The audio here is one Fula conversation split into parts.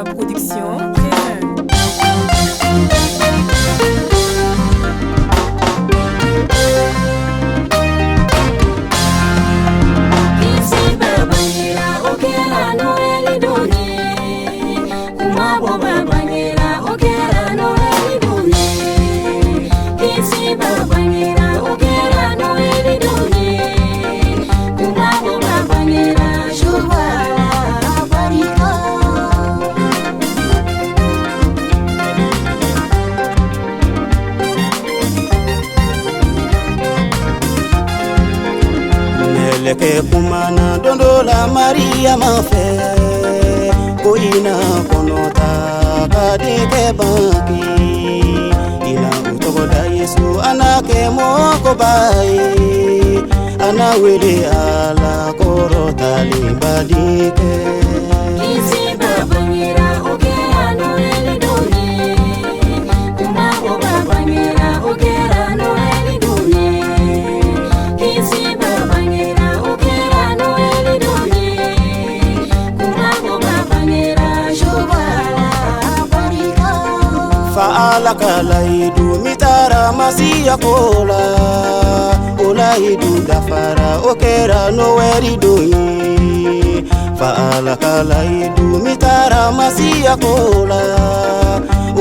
Alpha Production présente. Leke kumana dondola Maria mafe koina konota kadike banki ina utogoda Yesu anake moko bai ana wele ala korota limbadike kisi babanyera okera no elidone kumabo babanyera okera no elidone kisi Faala kalaidu mitara masia kola olaidu dafara okera no weridoi Faala kalaidu mitara masia kola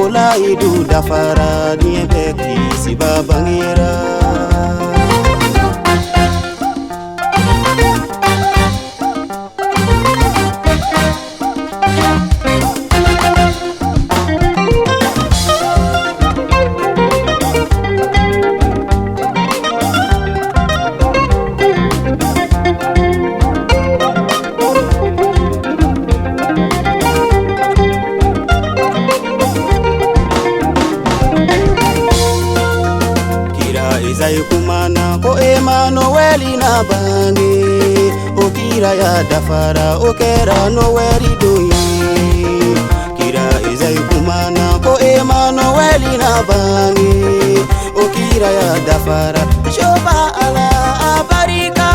olaidu dafara niebeki sibabangira Izai kumana ko Emmanueli na bangi okira ya dafara okera no weri doi kira izai kumana ko Emmanueli na bangi okira ya dafara shoba ala abarika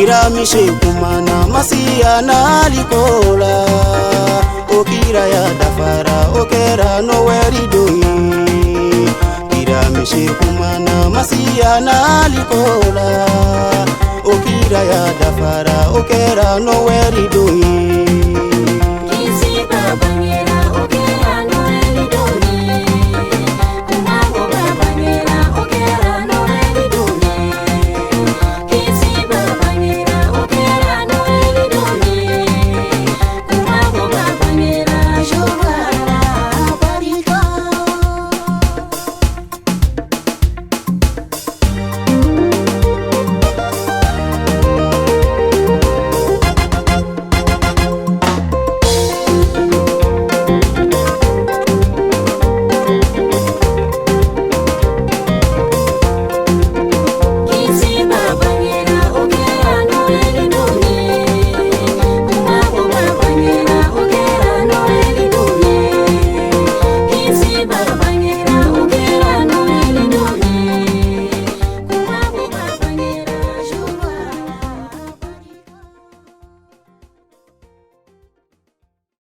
Kira mishe kumana masia na likola okira ya dafara okera no weri doi Kira mishe kumana masia na likola okira ya dafara okera no weri doi kisi babanyera